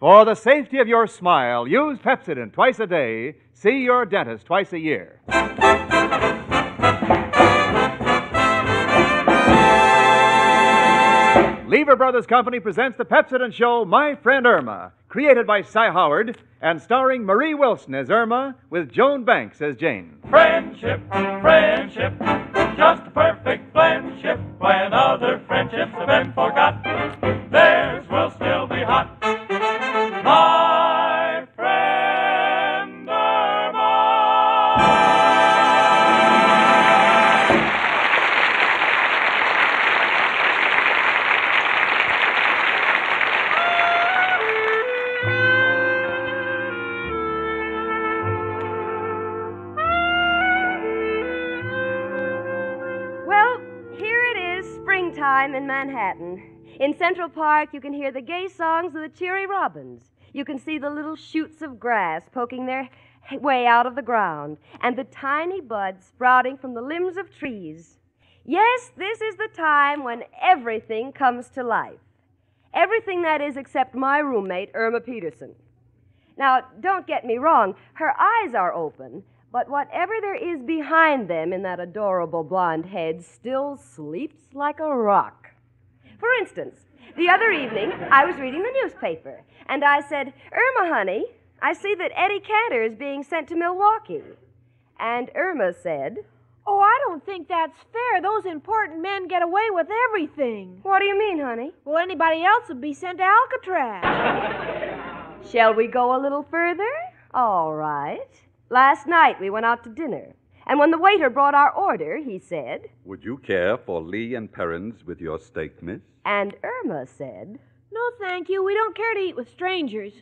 For the safety of your smile, use Pepsodent twice a day. See your dentist twice a year. Lever Brothers Company presents the Pepsodent show, My Friend Irma, created by Cy Howard and starring Marie Wilson as Irma with Joan Banks as Jane. Friendship, friendship, just a perfect friendship. When other friendships have been forgot, theirs will still be hot. My friend Irma. Well, here it is, springtime in Manhattan. In Central Park, you can hear the gay songs of the cheery robins. You can see the little shoots of grass poking their way out of the ground, and the tiny buds sprouting from the limbs of trees. Yes, this is the time when everything comes to life. Everything, that is, except my roommate, Irma Peterson. Now, don't get me wrong, her eyes are open, but whatever there is behind them in that adorable blonde head still sleeps like a rock. For instance, the other evening, I was reading the newspaper, and I said, "Irma, honey, I see that Eddie Cantor is being sent to Milwaukee." And Irma said, "Oh, I don't think that's fair. Those important men get away with everything." "What do you mean, honey?" "Well, anybody else would be sent to Alcatraz." "Shall we go a little further?" "All right. Last night we went out to dinner, and when the waiter brought our order, he said, 'Would you care for Lee and Perrins with your steak, miss?' and Irma said, "No, thank you. We don't care to eat with strangers."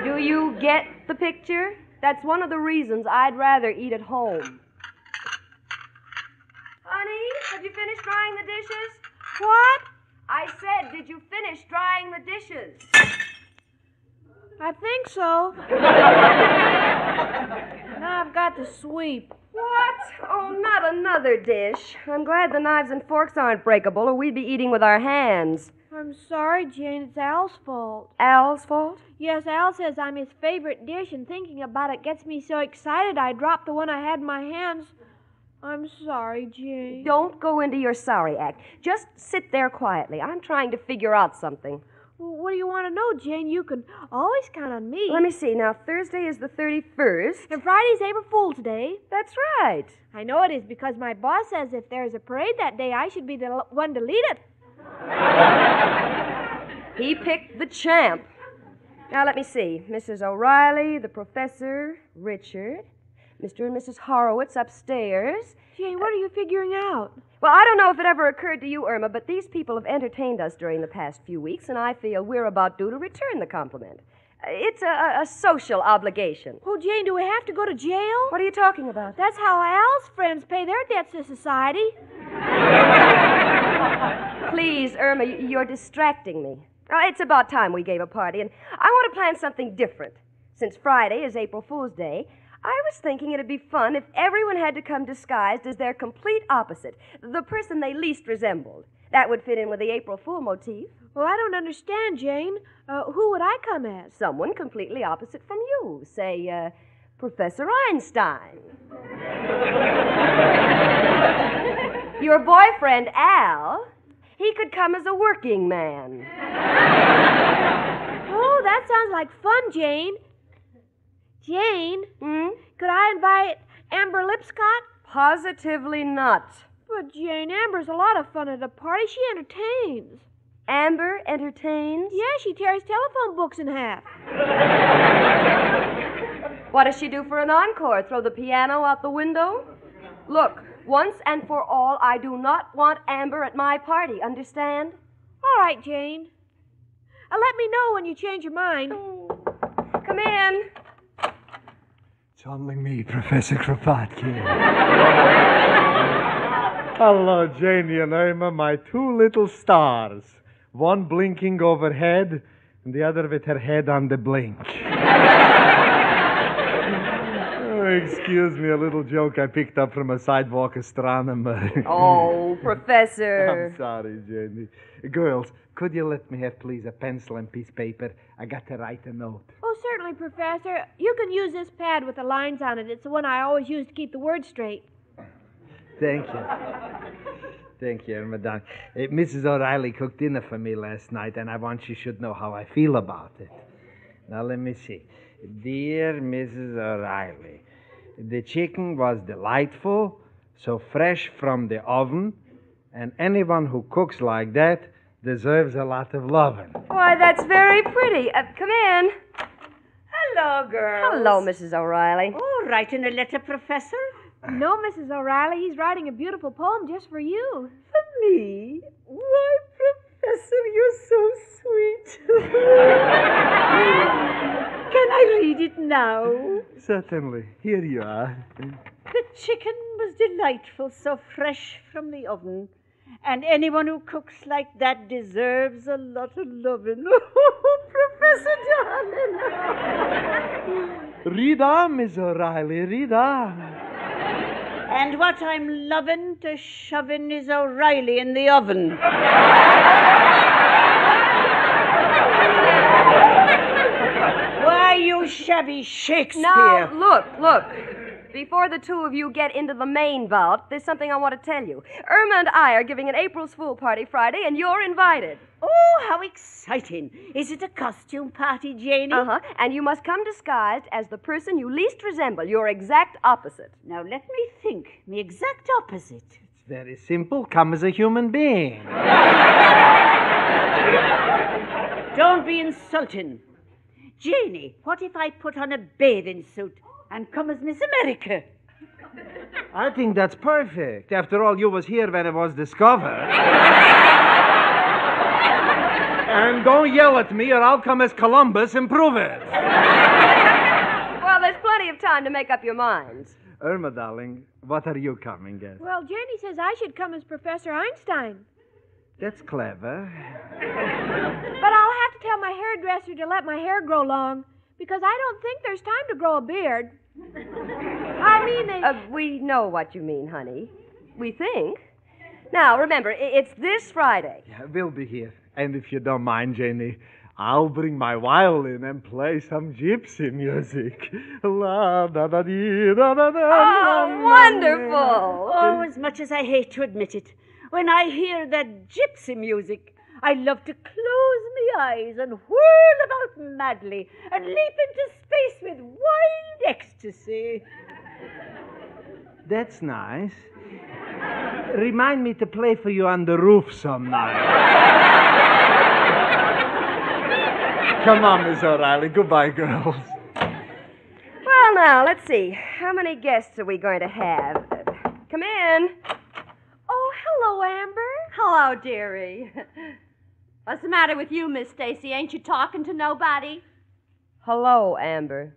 Do you get the picture? That's one of the reasons I'd rather eat at home. Honey, have you finished drying the dishes? What? I said, did you finish drying the dishes? I think so. Now I've got to sweep. What? Oh, not another dish. I'm glad the knives and forks aren't breakable, or we'd be eating with our hands. I'm sorry, Jane. It's Al's fault. Al's fault? Yes, Al says I'm his favorite dish, and thinking about it gets me so excited I dropped the one I had in my hands. I'm sorry, Jane. Don't go into your sorry act. Just sit there quietly. I'm trying to figure out something. Well, what do you want to know, Jane? You can always count on me. Let me see. Now, Thursday is the 31st. And Friday's April Fool's Day. That's right. I know it is because my boss says if there's a parade that day, I should be the one to lead it. He picked the champ. Now, let me see. Mrs. O'Reilly, the professor, Richard, Mr. and Mrs. Horowitz upstairs. Jane, what are you figuring out? Well, I don't know if it ever occurred to you, Irma, but these people have entertained us during the past few weeks, and I feel we're about due to return the compliment. It's a social obligation. Oh, Jane, do we have to go to jail? What are you talking about? That's how Al's friends pay their debts to society. Please, Irma, you're distracting me. It's about time we gave a party, and I want to plan something different. Since Friday is April Fool's Day, I was thinking it'd be fun if everyone had to come disguised as their complete opposite, the person they least resembled. That would fit in with the April Fool motif. Well, I don't understand, Jane. Who would I come as? Someone completely opposite from you. Say, Professor Einstein. Your boyfriend, Al, he could come as a working man. Oh, that sounds like fun, Jane. Jane? Could I invite Amber Lipscott? Positively not. But, Jane, Amber's a lot of fun at a party. She entertains. Amber entertains? Yeah, she tears telephone books in half. What does she do for an encore? Throw the piano out the window? Look, once and for all, I do not want Amber at my party, understand? All right, Jane. Let me know when you change your mind. Come in. It's only me, Professor Kropotkin. Hello, Janie and Irma, my two little stars. One blinking overhead, and the other with her head on the blink. Excuse me, a little joke I picked up from a sidewalk astronomer. Oh, Professor. I'm sorry, Janie. Girls, Could you let me have, please, a pencil and piece of paper? I got to write a note. Oh, certainly, Professor. You can use this pad with the lines on it. It's the one I always use to keep the words straight. Thank you. Thank you, Madame. Mrs. O'Reilly cooked dinner for me last night, and I want she should know how I feel about it. Now, let me see. Dear Mrs. O'Reilly, the chicken was delightful, so fresh from the oven, and anyone who cooks like that deserves a lot of loving. Why, that's very pretty. Come in. Hello, girls. Hello, Mrs. O'Reilly. Oh, writing a letter, Professor? No, Mrs. O'Reilly, he's writing a beautiful poem just for you. For me? Why, Professor, you're so sweet. Can I read it now? Certainly. Here you are. The chicken was delightful, so fresh from the oven. And anyone who cooks like that deserves a lot of loving. Oh, Professor darling. Read on, Miss O'Reilly, read on. And what I'm loving to shoving is O'Reilly in the oven. Why, you shabby Shakespeare. Now, look. Before the two of you get into the main vault, there's something I want to tell you. Irma and I are giving an April's Fool party Friday, and you're invited. Oh, how exciting. Is it a costume party, Janie? Uh-huh. And you must come disguised as the person you least resemble, your exact opposite. Now, let me think. The exact opposite. It's very simple. Come as a human being. Don't be insulting. Janie, what if I put on a bathing suit and come as Miss America? I think that's perfect. After all, you was here when it was discovered. And don't yell at me or I'll come as Columbus and prove it. Well, there's plenty of time to make up your minds. Irma, darling, what are you coming as? Well, Janie says I should come as Professor Einstein. That's clever. But I'll have to tell my hairdresser to let my hair grow long, because I don't think there's time to grow a beard. I mean, We know what you mean, honey. We think. Now, remember, it's this Friday. Yeah, we'll be here. And if you don't mind, Janie, I'll bring my violin and play some gypsy music. La da da dee da da da. Oh, wonderful! Oh, as much as I hate to admit it, when I hear that gypsy music, I love to close my eyes and whirl about madly and leap into space with wild ecstasy. That's nice. Remind me to play for you on the roof some night. Come on, Miss O'Reilly. Goodbye, girls. Well, now, let's see. How many guests are we going to have? Come in. oh, hello, Amber. Hello, dearie. What's the matter with you, Miss Stacy? Ain't you talking to nobody? Hello, Amber.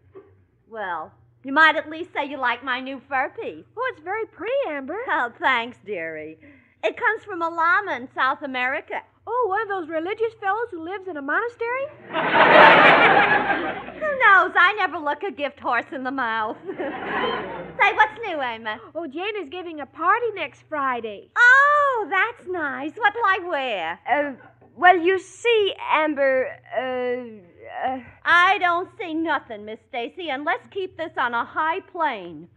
Well, you might at least say you like my new fur piece. Oh, it's very pretty, Amber. Oh, thanks, dearie. It comes from a llama in South America. Oh, one of those religious fellows who lives in a monastery? Who knows? I never look a gift horse in the mouth. Say, what's new, Irma? Oh, Jane is giving a party next Friday. Oh, that's nice. What'll I wear? Well, you see, Amber, I don't see nothing, Miss Stacy, and let's keep this on a high plane.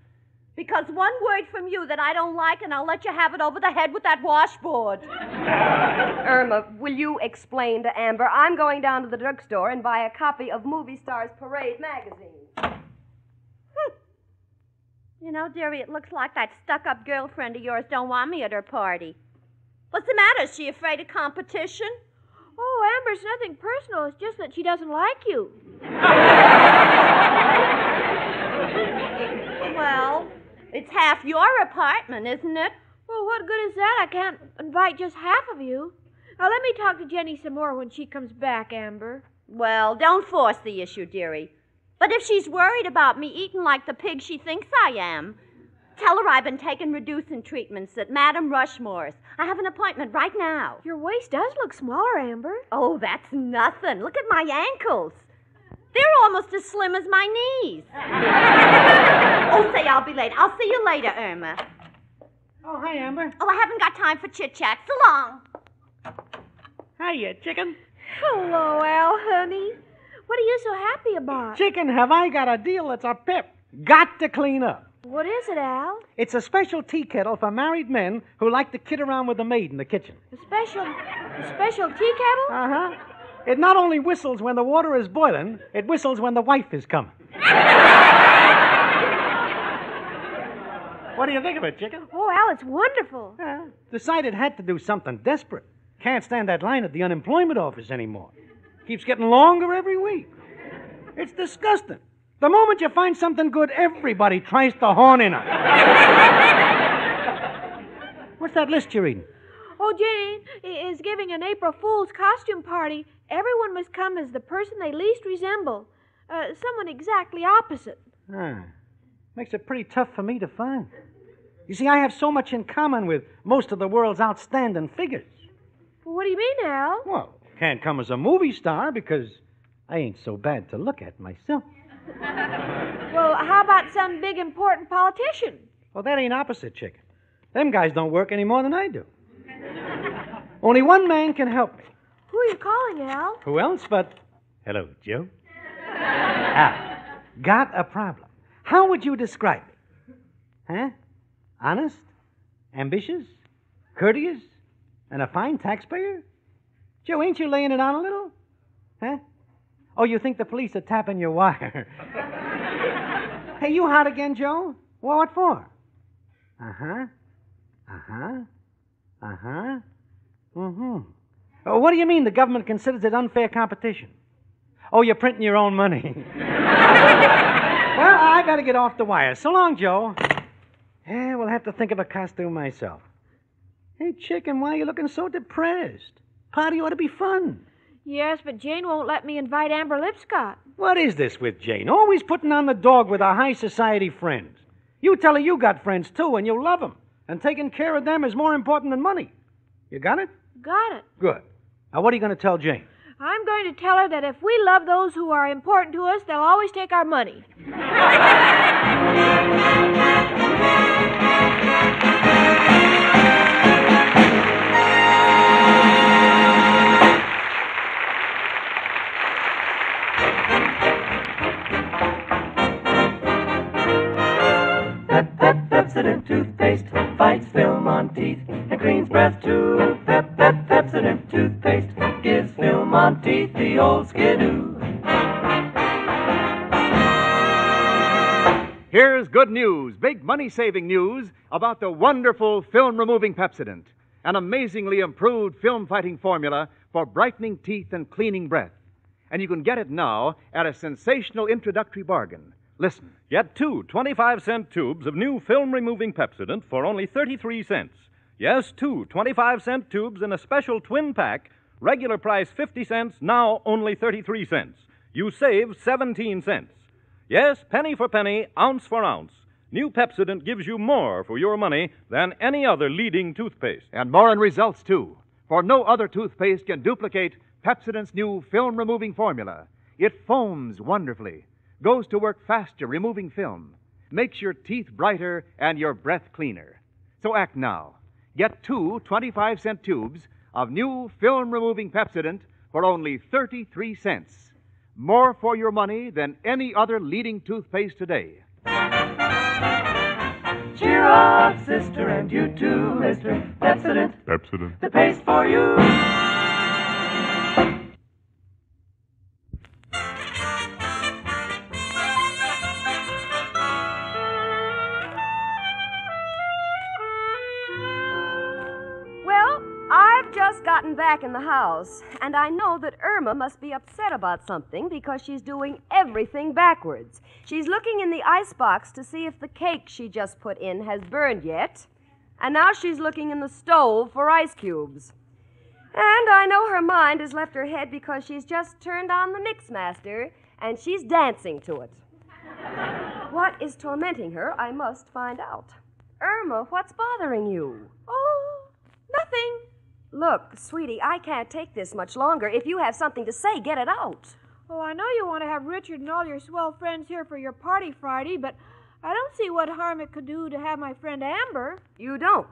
Because one word from you that I don't like, and I'll let you have it over the head with that washboard. Irma, will you explain to Amber? I'm going down to the drugstore and buy a copy of Movie Stars Parade magazine. You know, dearie, it looks like that stuck-up girlfriend of yours don't want me at her party. What's the matter? Is she afraid of competition? Oh, Amber, it's nothing personal. It's just that she doesn't like you. Well, it's half your apartment, isn't it? Well, what good is that? I can't invite just half of you. Now, let me talk to Jenny some more when she comes back, Amber. Well, don't force the issue, dearie. But if she's worried about me eating like the pig she thinks I am, tell her I've been taking reducing treatments at Madame Rushmore's. I have an appointment right now. Your waist does look smaller, Amber. Oh, that's nothing. Look at my ankles. They're almost as slim as my knees. Oh, say, I'll be late. I'll see you later, Irma. Oh, hi, Amber. Oh, I haven't got time for chit-chat. So long. Hiya, chicken. Hello, Al, honey. What are you so happy about? Chicken, have I got a deal that's a pip. Got to clean up. What is it, Al? It's a special tea kettle for married men who like to kid around with the maid in the kitchen. A special tea kettle? Uh-huh. It not only whistles when the water is boiling, it whistles when the wife is coming. What do you think of it, chicken? Oh, Al, it's wonderful. Decided had to do something desperate. Can't stand that line at the unemployment office anymore. Keeps getting longer every week. It's disgusting. The moment you find something good, everybody tries to horn in on it. What's that list you're reading? Oh, Jane is giving an April Fool's costume party. Everyone must come as the person they least resemble. Someone exactly opposite. Makes it pretty tough for me to find. You see, I have so much in common with most of the world's outstanding figures. What do you mean, Al? Well, can't come as a movie star because I ain't so bad to look at myself. Well, how about some big important politician? Well, that ain't opposite, chicken. Them guys don't work any more than I do. Only one man can help me. Who are you calling, Al? Who else but... Hello, Joe. Got a problem. How would you describe me? Huh? Honest? Ambitious? Courteous? And a fine taxpayer? Joe, ain't you laying it on a little? Huh? Oh, you think the police are tapping your wire? Hey, you hot again, Joe? Well, what for? Oh, what do you mean the government considers it unfair competition? Oh, you're printing your own money. Well, I better get off the wire. So long, Joe. Yeah, we'll have to think of a costume myself. Hey, chicken, why are you looking so depressed? Party ought to be fun. Yes, but Jane won't let me invite Amber Lipscott. What is this with Jane? Always putting on the dog with her high society friends. You tell her you got friends, too, and you'll love them. And taking care of them is more important than money. You got it? Got it. Good. Now, what are you going to tell Jane? I'm going to tell her that if we love those who are important to us, they'll always take our money. Pepsodent toothpaste fights film on teeth and cleans breath too. Pepsodent toothpaste gives film on teeth the old skidoo. Here's good news, big money-saving news about the wonderful film-removing Pepsodent, an amazingly improved film-fighting formula for brightening teeth and cleaning breath. And you can get it now at a sensational introductory bargain. Listen. Get 2 25-cent tubes of new film-removing Pepsodent for only 33 cents. Yes, 2 25-cent tubes in a special twin pack, regular price 50 cents, now only 33 cents. You save 17 cents. Yes, penny for penny, ounce for ounce. New Pepsodent gives you more for your money than any other leading toothpaste. And more in results, too. For no other toothpaste can duplicate Pepsodent's new film-removing formula. It foams wonderfully, goes to work faster removing film, makes your teeth brighter and your breath cleaner. So act now. Get 2 25-cent tubes of new film-removing Pepsodent for only 33 cents. More for your money than any other leading toothpaste today. Cheer up, sister, and you too, mister. Pepsodent, the paste for you. Just gotten back in the house, and I know that Irma must be upset about something because she's doing everything backwards. She's looking in the icebox to see if the cake she just put in has burned yet, and now she's looking in the stove for ice cubes. And I know her mind has left her head because she's just turned on the Mixmaster, and she's dancing to it. What is tormenting her, I must find out. Irma, what's bothering you? Oh, nothing. Look, sweetie, I can't take this much longer. If you have something to say, get it out. Oh, I know you want to have Richard and all your swell friends here for your party Friday, but I don't see what harm it could do to have my friend Amber. You don't?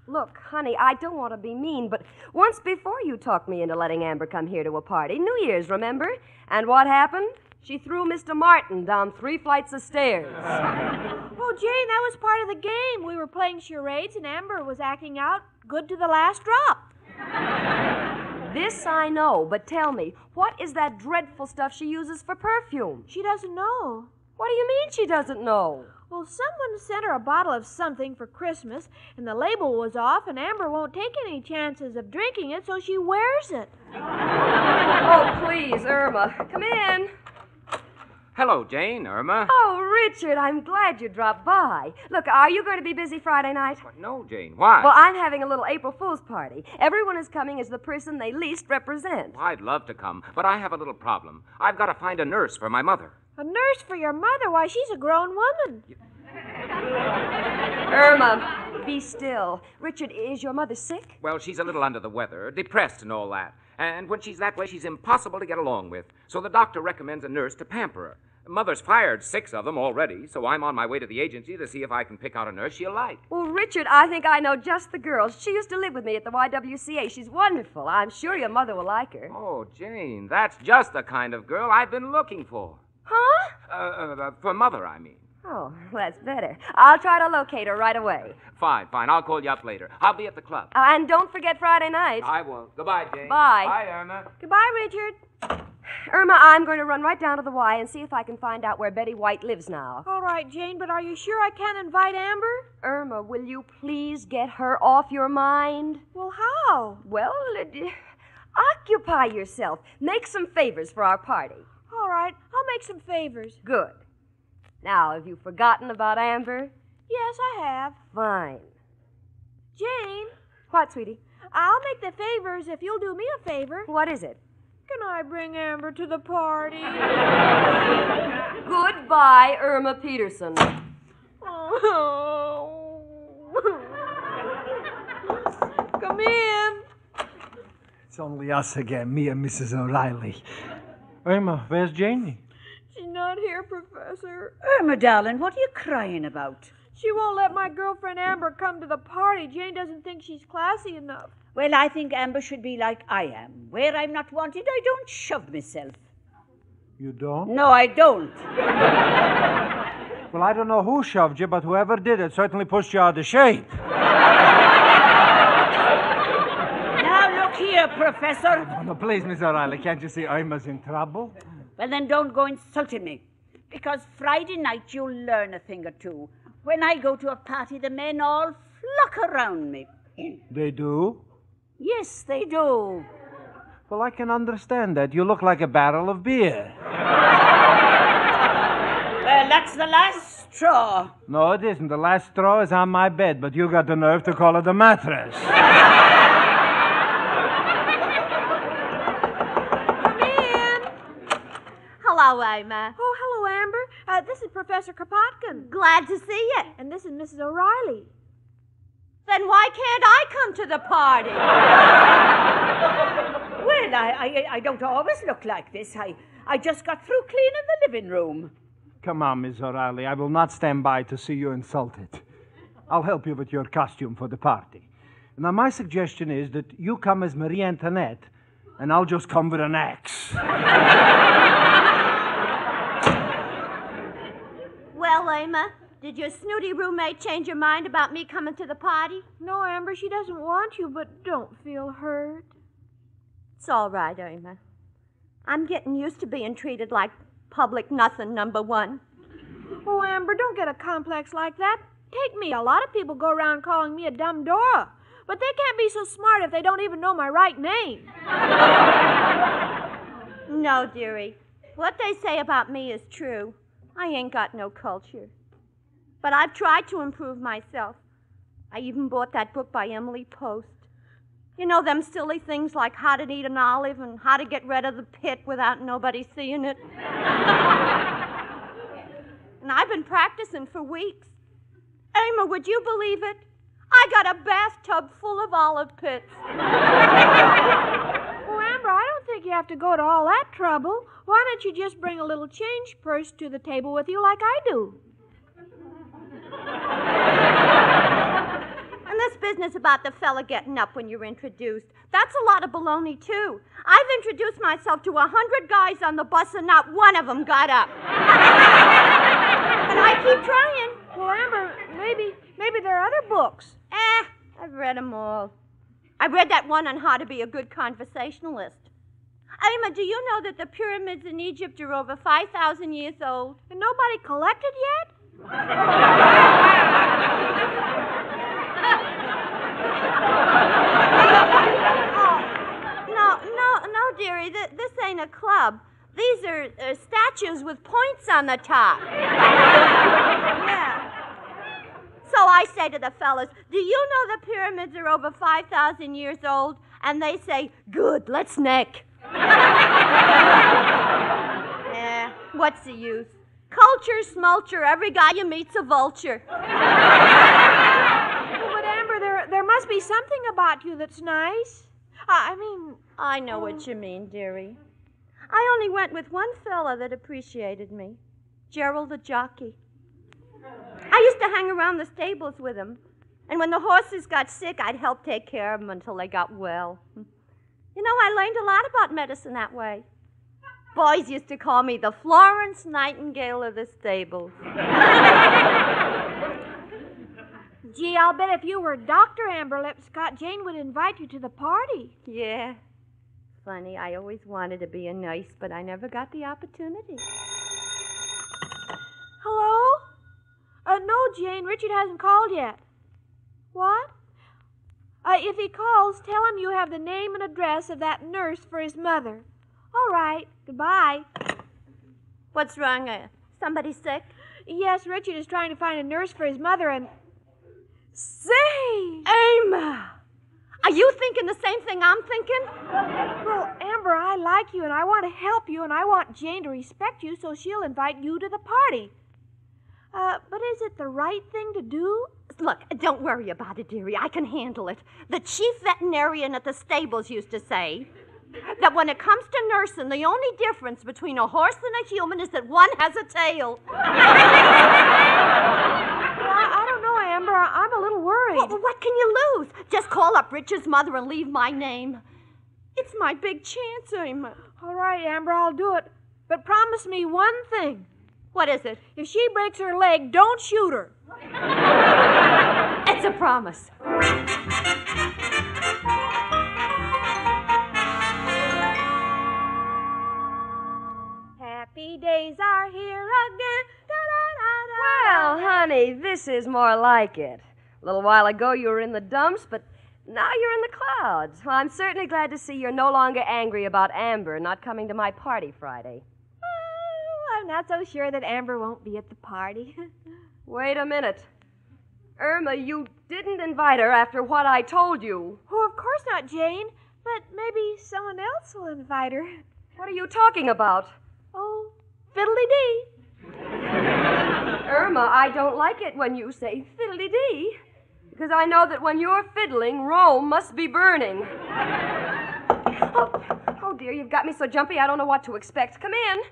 Look, honey, I don't want to be mean, but once before you talked me into letting Amber come here to a party. New Year's, remember? And what happened? She threw Mr. Martin down 3 flights of stairs. Oh, Jane, that was part of the game. We were playing charades, and Amber was acting out good to the last drop. This I know, but tell me, what is that dreadful stuff she uses for perfume? She doesn't know. What do you mean she doesn't know? Well, someone sent her a bottle of something for Christmas, and the label was off, and Amber won't take any chances of drinking it, so she wears it. Oh, please, Irma, come in. Hello, Jane, Irma. Oh, Richard, I'm glad you dropped by. Look, are you going to be busy Friday night? No, Jane, why? Well, I'm having a little April Fool's party. Everyone is coming as the person they least represent. I'd love to come, but I have a little problem. I've got to find a nurse for my mother. A nurse for your mother? Why, she's a grown woman. Irma, be still. Richard, is your mother sick? Well, she's a little under the weather, depressed and all that. And when she's that way, she's impossible to get along with. So the doctor recommends a nurse to pamper her. Mother's fired 6 of them already, so I'm on my way to the agency to see if I can pick out a nurse she'll like. Well, Richard, I think I know just the girl. She used to live with me at the YWCA. She's wonderful. I'm sure your mother will like her. Oh, Jane, that's just the kind of girl I've been looking for. Huh? For Mother, I mean. Oh, that's better. I'll try to locate her right away. Fine. I'll call you up later. I'll be at the club. And don't forget Friday night. I won't. Goodbye, Jane. Bye. Bye, Irma. Goodbye, Richard. Irma, I'm going to run right down to the Y and see if I can find out where Betty White lives now. All right, Jane, but are you sure I can't invite Amber? Irma, will you please get her off your mind? Well, how? Well, occupy yourself. Make some favors for our party. All right, I'll make some favors. Good. Now, have you forgotten about Amber? Yes, I have. Fine. Jane. What, sweetie? I'll make the favors if you'll do me a favor. What is it? Can I bring Amber to the party? Goodbye, Irma Peterson. Oh. Come in. It's only us again, me and Mrs. O'Reilly. Irma, where's Janie? She's not here, Professor. Irma, darling, what are you crying about? She won't let my girlfriend Amber come to the party. Jane doesn't think she's classy enough. Well, I think Amber should be like I am. Where I'm not wanted, I don't shove myself. You don't? No, I don't. Well, I don't know who shoved you, but whoever did it certainly pushed you out of shape. Now, look here, Professor. No, please, Miss O'Reilly, can't you see Irma's in trouble? Well, then don't go insulting me. Because Friday night you'll learn a thing or two. When I go to a party, the men all flock around me. They do? Yes, they do. Well, I can understand that. You look like a barrel of beer. Well, that's the last straw. No, it isn't. The last straw is on my bed, but you got the nerve to call it a mattress. Come in. Hello, Irma. Oh, hello, Amber. This is Professor Kropotkin. Glad to see you. And this is Mrs. O'Reilly. Then why can't I come to the party? Well, I don't always look like this. I just got through cleaning the living room. Come on, Miss O'Reilly. I will not stand by to see you insulted. I'll help you with your costume for the party. Now, my suggestion is that you come as Marie Antoinette, and I'll just come with an axe. Well, Irma, did your snooty roommate change your mind about me coming to the party? No, Amber, she doesn't want you, but don't feel hurt. It's all right, Irma. I'm getting used to being treated like public nothing number 1. Oh, Amber, don't get a complex like that. Take me. A lot of people go around calling me a dumb Dora. But they can't be so smart if they don't even know my right name. No, dearie. What they say about me is true. I ain't got no culture. But I've tried to improve myself. I even bought that book by Emily Post. You know, them silly things like how to eat an olive and how to get rid of the pit without nobody seeing it. And I've been practicing for weeks. Irma, would you believe it? I got a bathtub full of olive pits. Oh, Amber, I don't think you have to go to all that trouble. Why don't you just bring a little change purse to the table with you like I do? And the this business about the fella getting up when you're introduced, that's a lot of baloney, too. I've introduced myself to 100 guys on the bus, and not one of them got up. But I keep trying. Well, Amber, maybe there are other books. I've read them all. I read that one on how to be a good conversationalist. Irma, do you know that the pyramids in Egypt are over 5,000 years old? And nobody collected yet? No, dearie. This ain't a club. These are statues with points on the top. Yeah. So I say to the fellas, do you know the pyramids are over 5,000 years old? And they say, good, let's neck. What's the use? Culture, smulcher, every guy you meet's a vulture. But Amber, there must be something about you that's nice. I know what you mean, dearie. I only went with one fella that appreciated me. Gerald the jockey. I used to hang around the stables with him. And when the horses got sick, I'd help take care of them until they got well. You know, I learned a lot about medicine that way. Boys used to call me the Florence Nightingale of the stables. Gee, I'll bet if you were Dr. Amber Lipscott, Jane would invite you to the party. Yeah. Funny, I always wanted to be a nurse, but I never got the opportunity. Hello? No, Jane, Richard hasn't called yet. What? If he calls, tell him you have the name and address of that nurse for his mother. All right. Goodbye. What's wrong? Somebody sick? Yes, Richard is trying to find a nurse for his mother and... Say! Irma! Are you thinking the same thing I'm thinking? Well, Amber, I like you and I want to help you and I want Jane to respect you so she'll invite you to the party. But is it the right thing to do? Look, don't worry about it, dearie. I can handle it. The chief veterinarian at the stables used to say that when it comes to nursing, the only difference between a horse and a human is that one has a tail. Well, I don't know, Amber. I'm a little worried. Well, what can you lose? Just call up Richard's mother and leave my name. It's my big chance, Irma. All right, Amber, I'll do it. But promise me one thing. What is it? If she breaks her leg, don't shoot her. It's a promise. Happy days are here again. Da-da-da-da. Well, honey, this is more like it. A little while ago you were in the dumps, but now you're in the clouds. Well, I'm certainly glad to see you're no longer angry about Amber not coming to my party Friday. I'm not so sure that Amber won't be at the party. Wait a minute. Irma, you didn't invite her after what I told you. Oh, of course not, Jane. But maybe someone else will invite her. What are you talking about? Oh, fiddly-dee. Irma, I don't like it when you say fiddly-dee, because I know that when you're fiddling, Rome must be burning. Oh, dear, you've got me so jumpy I don't know what to expect. Come in.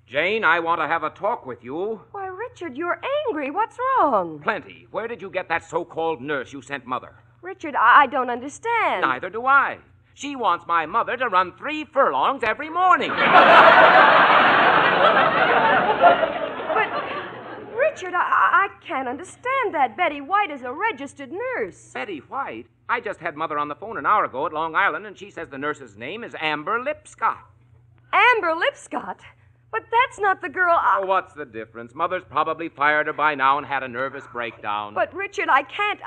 Jane, I want to have a talk with you. Why, Richard, you're angry. What's wrong? Plenty. Where did you get that so-called nurse you sent Mother? Richard, I don't understand. Neither do I. She wants my mother to run 3 furlongs every morning. But, Richard, I can't understand that. Betty White is a registered nurse. Betty White? I just had Mother on the phone an hour ago at Long Island, and she says the nurse's name is Amber Lipscott. Amber Lipscott? But that's not the girl Oh, what's the difference? Mother's probably fired her by now and had a nervous breakdown. But, Richard, I can't...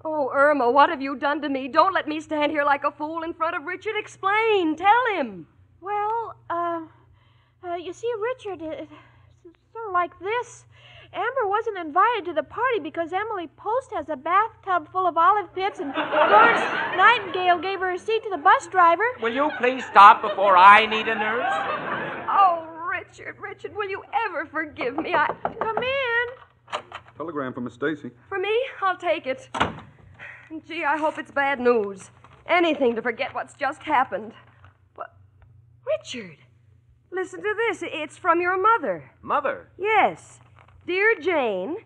Oh, Irma, what have you done to me? Don't let me stand here like a fool in front of Richard. Explain. Tell him. Well, you see, Richard, it's sort of like this. Amber wasn't invited to the party because Emily Post has a bathtub full of olive pits and Florence Nightingale gave her a seat to the bus driver. Will you please stop before I need a nurse? Oh, Richard, will you ever forgive me? Come in. Telegram from Miss Stacy. For me? I'll take it. Gee, I hope it's bad news. Anything to forget what's just happened. But, Richard, listen to this. It's from your mother. Mother? Yes. Dear Jane,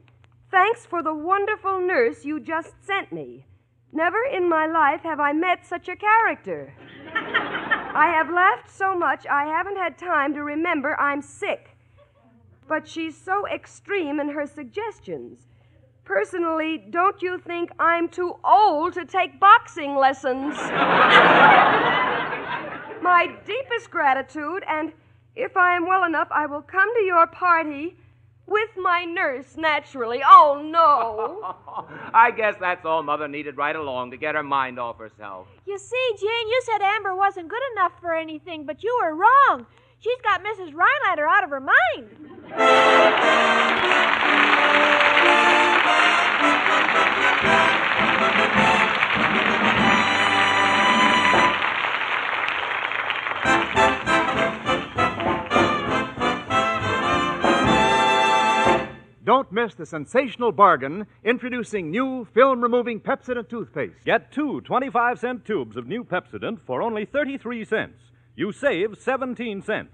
Thanks for the wonderful nurse you just sent me. Never in my life have I met such a character. I have laughed so much I haven't had time to remember I'm sick. But she's so extreme in her suggestions. Personally, don't you think I'm too old to take boxing lessons? My deepest gratitude, and if I am well enough, I will come to your party with my nurse, naturally. Oh, no. I guess that's all Mother needed right along to get her mind off herself. You see, Jane, you said Amber wasn't good enough for anything, but you were wrong. She's got Mrs. Rhinelander out of her mind. Don't miss the sensational bargain introducing new film-removing Pepsodent toothpaste. Get two 25-cent tubes of new Pepsodent for only 33 cents. You save 17 cents.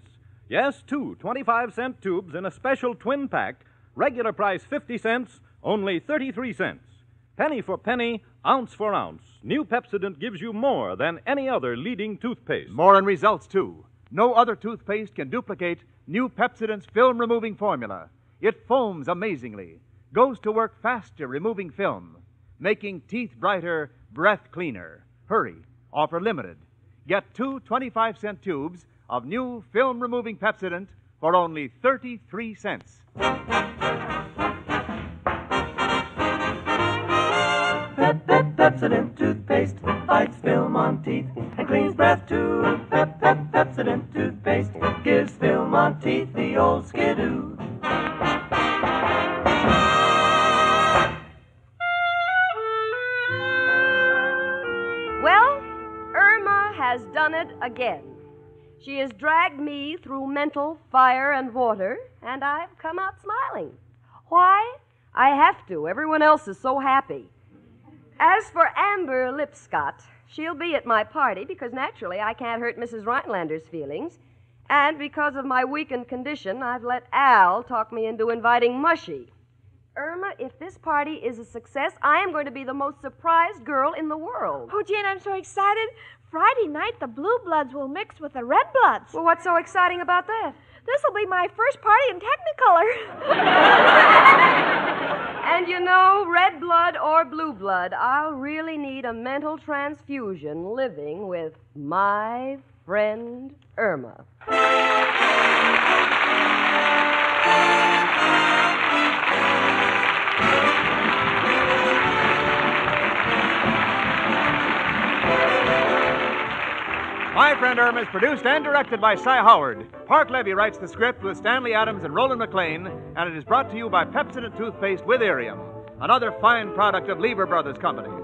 Yes, two 25-cent tubes in a special twin pack, regular price 50 cents, only 33 cents. Penny for penny, ounce for ounce, new Pepsodent gives you more than any other leading toothpaste. More in results, too. No other toothpaste can duplicate new Pepsodent's film-removing formula. It foams amazingly, goes to work faster removing film, making teeth brighter, breath cleaner. Hurry, offer limited. Get two 25-cent tubes of new film-removing Pepsodent for only 33 cents. Pepsodent toothpaste fights film on teeth and cleans breath too. Pepsodent toothpaste gives film on teeth the old skidoo. Well, Irma has done it again. She has dragged me through mental fire and water, and I've come out smiling. Why? I have to. Everyone else is so happy. As for Amber Lipscott, she'll be at my party because naturally I can't hurt Mrs. Rhinelander's feelings. And because of my weakened condition, I've let Al talk me into inviting Mushy. Irma, if this party is a success, I am going to be the most surprised girl in the world. Oh, Jane, I'm so excited. Friday night, the Blue Bloods will mix with the Red Bloods. Well, what's so exciting about that? This will be my first party in Technicolor. And you know, red blood or blue blood, I'll really need a mental transfusion living with my friend Irma. My Friend Irma is produced and directed by Cy Howard. Park Levy writes the script with Stanley Adams and Roland McLean, and it is brought to you by Pepsodent Toothpaste with Irium, another fine product of Lever Brothers Company.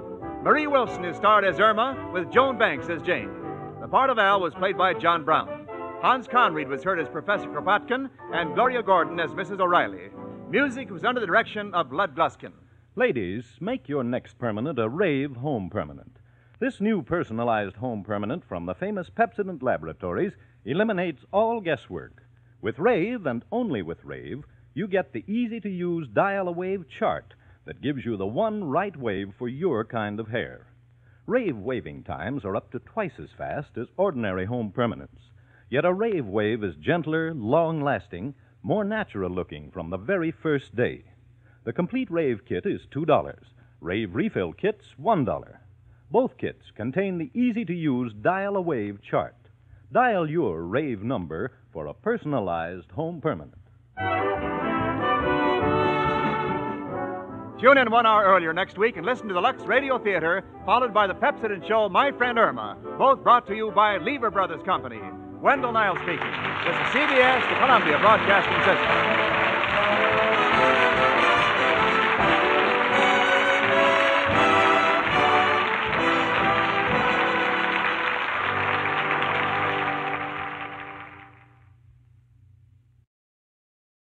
Marie Wilson is starred as Irma, with Joan Banks as Jane. The part of Al was played by John Brown. Hans Conried was heard as Professor Kropotkin, and Gloria Gordon as Mrs. O'Reilly. Music was under the direction of Lud Gluskin. Ladies, make your next permanent a Rave Home Permanent. This new personalized home permanent from the famous Pepsodent Laboratories eliminates all guesswork. With Rave, and only with Rave, you get the easy-to-use dial-a-wave chart that gives you the one right wave for your kind of hair. Rave waving times are up to twice as fast as ordinary home permanents. Yet a Rave wave is gentler, long-lasting, more natural-looking from the very first day. The complete Rave kit is $2. Rave refill kits, $1. Both kits contain the easy-to-use dial-a-wave chart. Dial your Rave number for a personalized home permanent. Tune in 1 hour earlier next week and listen to the Lux Radio Theater, followed by the Pepsodent show My Friend Irma, both brought to you by Lever Brothers Company. Wendell Niles speaking. This is CBS, the Columbia Broadcasting System.